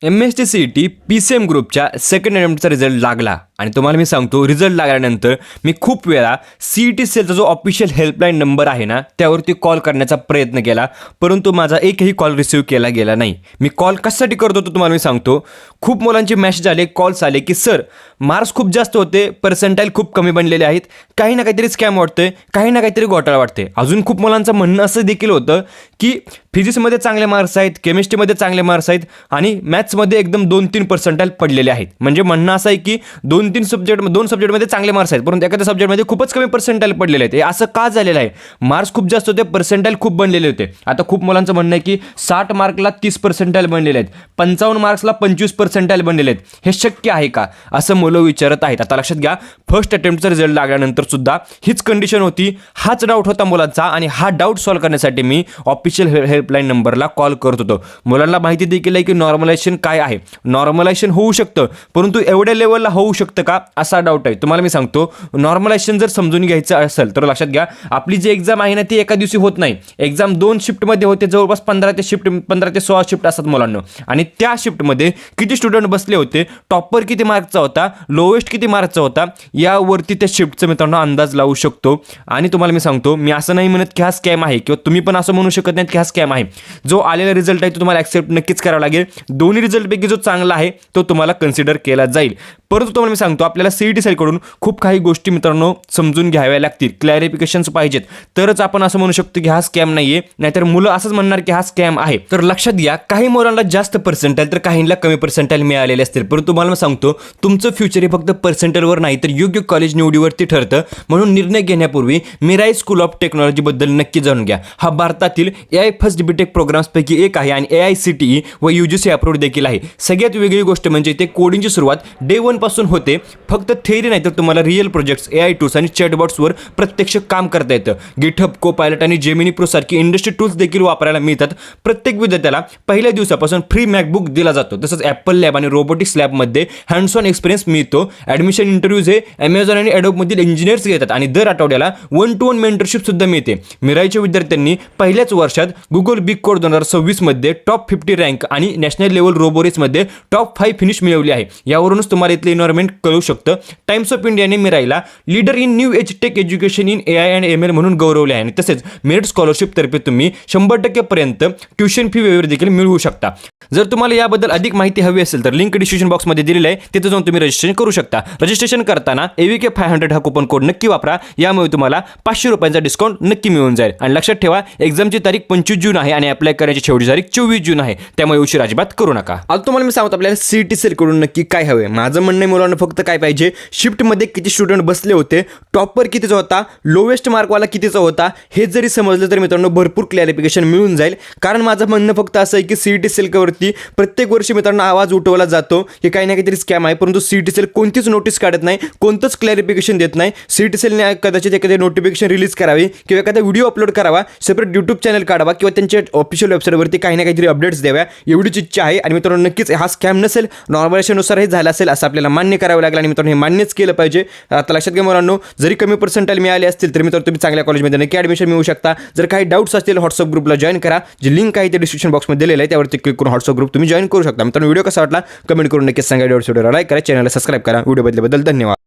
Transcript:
MST CET PCM ग्रुपच्या second अटेम्प्टचा result लागला आणि तुम्हाला मी सांगतो रिझल्ट लागल्यानंतर मी खूप वेळा CET सेलचा जो ऑफिशियल हेल्पलाईन नंबर आहे ना त्यावरती कॉल करण्याचा प्रयत्न केला, परंतु माझा एकही कॉल रिसीव्ह केला गेला नाही. मी कॉल कशासाठी करत होतो तुम्हाला मी सांगतो. खूप मुलांचे मेसेज आले, कॉल्स आले की सर मार्क्स खूप जास्त होते, पर्सेंटाईल खूप कमी बनलेले आहेत, काही ना काहीतरी स्कॅम वाटतोय, काही ना काहीतरी घोटाळा वाटते. अजून खूप मुलांचं म्हणणं असं देखील होतं की फिजिक्समध्ये चांगले मार्क्स आहेत, केमिस्ट्रीमध्ये चांगले मार्क्स आहेत आणि मॅथ्समध्ये एकदम 2-3 पर्सेंटाईल पडलेले आहेत. म्हणजे म्हणणं असं आहे की दोन सब्जेक्टमध्ये चांगले मार्क्स आहेत, परंतु एखाद्या सब्जेक्टमध्ये खूपच कमी पर्सेंटाईल पडलेले आहेत. हे असं का झालेलं आहे? मार्क्स खूप जास्त होते, पर्सेंटाईल खूप बनलेले होते. आता खूप मुलांचं म्हणणं आहे की 60 मार्कला 30 पर्सेंटाईल बनलेले आहेत, 55 मार्क्सला 25 पर्सेंटाईल बनलेले आहेत. हे शक्य आहे का असं मुलं विचारत आहेत. आता लक्षात घ्या, फर्स्ट अटेम्प्टचा रिझल्ट लागल्यानंतर सुद्धा हीच कंडिशन होती, हाच डाऊट होता मुलांचा आणि हा डाऊट सॉल्व्ह करण्यासाठी मी ऑफिशियल हेल्पलाईन नंबरला कॉल करत होतो. मुलांना माहिती देखील आहे की नॉर्मलायझेशन काय आहे. नॉर्मलायझेशन होऊ शकतं, परंतु एवढ्या लेवलला होऊ शकतं का असा डाऊट आहे. तुम्हाला मी सांगतो, नॉर्मलायझेशन जर समजून घ्यायचं असेल तर लक्षात घ्या, आपली जी एक्झाम आहे ना ती एका दिवशी होत नाही. एक्झाम 2 शिफ्टमध्ये होते, जवळपास 15 ते 16 शिफ्ट असतात मुलांना. आणि त्या शिफ्टमध्ये किती स्टुडंट बसले होते, टॉपर किती मार्कचा होता, लोएस्ट किती मार्कचा होता, यावरती त्या शिफ्टचा मित्रांनो अंदाज लावू शकतो. आणि तुम्हाला मी सांगतो, मी असं नाही म्हणत की हा स्कॅम आहे किंवा तुम्ही पण असं म्हणू शकत नाही की हा स्कॅम आहे. जो आलेला रिझल्ट आहे तो तुम्हाला ॲक्सेप्ट नक्कीच करावा लागेल. दोन्ही रिझल्टपैकी जो चांगला आहे तो तुम्हाला कन्सिडर केला जाईल. परंतु तुम्हाला मी सांगतो, आपल्याला CET सेलकडून खूप काही गोष्टी मित्रांनो समजून घ्याव्या लागतील, क्लॅरिफिकेशन्स पाहिजेत, तरच आपण असं म्हणू शकतो की हा स्कॅम नाही आहे. नाहीतर मुलं असंच म्हणणार की हा स्कॅम आहे. तर लक्षात घ्या, काही मुलांना जास्त पर्सेंटाईल तर काहींना कमी पर्सेंटाईल मिळालेले असतील. परंतु तुम्हाला सांगतो, तुमचं फ्युचर हे फक्त पर्सेंटाईलवर नाही तर योग्य कॉलेज निवडीवरती ठरतं. म्हणून निर्णय घेण्यापूर्वी मिराई स्कूल ऑफ टेक्नॉलॉजीबद्दल नक्की जाणून घ्या. हा भारतातील AI फर्स्ट BTech प्रोग्राम्सपैकी एक आहे आणि AICTE व UGC अप्रूव्ड देखील आहे. सगळ्यात वेगळी गोष्ट म्हणजे ते कोडिंगची सुरुवात Day 1 पासून होते. फक्त थेअरी नाही तर तुम्हाला रिअल प्रोजेक्ट्स, AI टूल्स आणि चॅटबॉट्सवर प्रत्यक्ष काम करता येतं. गिटहब, कोपायलट आणि जेमिनी प्रो सारखी इंडस्ट्री टूल्स देखील वापरायला मिळतात. प्रत्येक विद्यार्थ्याला पहिल्या दिवसापासून फ्री मॅकबुक दिला जातो. तसंच ॲपल लॅब आणि रोबोटिक्स लॅबमध्ये हँड्स ऑन एक्सपिरियन्स मिळतो. ॲडमिशन इंटरव्ह्यूज हे Amazon आणि Adobeमधील इंजिनियर्स घेतात आणि दर आठवड्याला 1-to-1 मेंटरशिप सुद्धा मिळते. मिराईच्या विद्यार्थ्यांनी पहिल्याच वर्षात गुगल बिग कोड 2026 मध्ये टॉप 50 रँक आणि नॅशनल लेवल रोबोरेसमध्ये टॉप 5 फिनिश मिळवली आहे. यावरूनच तुम्हाला इथलं एन्व्हायरमेंट कळू शकतं. टाइम्स ऑफ इंडियाने मिराईला leader in new age tech education in AI and ML म्हणून गौरवले आहे. आणि तसेच मेरिट स्कॉलरशिप तर्फे तुम्ही 100% पर्यंत ट्युशन फी वेवर देखील मिळवू शकता. जर तुम्हाला याबद्दल अधिक माहिती हवी असेल तर लिंक डिस्क्रिप्शन बॉक्समध्ये दिलेलं आहे, तिथे जाऊन तुम्ही रजिस्ट्रेशन करू शकता. रजिस्ट्रेशन करताना AVK 500 हा कुपन कोड नक्की वापरा. यामुळे तुम्हाला ₹500 डिस्काउंट नक्की मिळून जाईल. आणि लक्षात ठेवा, एक्झामची तारीख 25 जून आहे आणि अप्लाय करायची शेवटची तारीख 24 जून आहे. त्यामुळे उशीर अजिबात करू नका. आता तुम्हाला मी सांगतो, आपल्याला CET सेलकडून नक्की काय हवे. माझं म्हणणं आहे, मुलांना फक्त काय पाहिजे, शिफ्टमध्ये किती स्टुडंट बसले होते, टॉपर कितीचा होता, लोवेस्ट मार्कवाला कितीचा होता, हे जरी समजलं तर मित्रांनो भरपूर क्लॅरिफिकेशन मिळून जाईल. कारण माझं म्हणणं फक्त असं आहे की CET सेलवरती प्रत्येक वर्षी मित्रांनो आवाज उठवला जातो की काही ना काहीतरी स्कॅम आहे, परंतु CET सेल कोणतीच नोटीस काढत नाही, कोणतंच क्लॅरिफिकेशन देत नाही. CET सेलने कदाचित एखादे नोटिफिकेशन रिलीज करावी किंवा एखादा व्हिडिओ अपलोड करावा, सेपरेट YouTube चॅनल काढावा किंवा त्यांच्या ऑफिशियल वेबसाईटवरती काही ना काहीतरी अपडेट्स द्याव्या, एवढीच इच्छा आहे. आणि मित्रांनो नक्कीच हा स्कॅम नसेल, नॉर्मलायझेशननुसार हे झालं असेल असं आपल्याला मान्य करावं लागेल आणि मित्रांनो हे मान्यच केलं पाहिजे. आता लक्षात घ्या मुलांनो, जरी कमी पर्सेंटाईल मिळाले असतील तर मित्रांनो तुम्ही चांगल्या कॉलेजमध्ये नक्की ॲडमिशन मिळू शकता. जर काही डाऊट्स असतील व्हॉट्सअप ग्रुपला जॉईन करा, जी लिंक आहे ते डिस्क्रिप्शन बॉक्समध्ये दिलेलं आहे, त्यावरती क्लिक करून व्हॉट्सअप ग्रुप तुम्ही जॉईन करू शकता. मित्रांनो व्हिडिओ कसा वाटला कमेंट करून नक्कीच सांगा. व्हिडिओ लाईक करा, चॅनलला सबस्क्राईब करा. व्हिडिओ बद्दल धन्यवाद.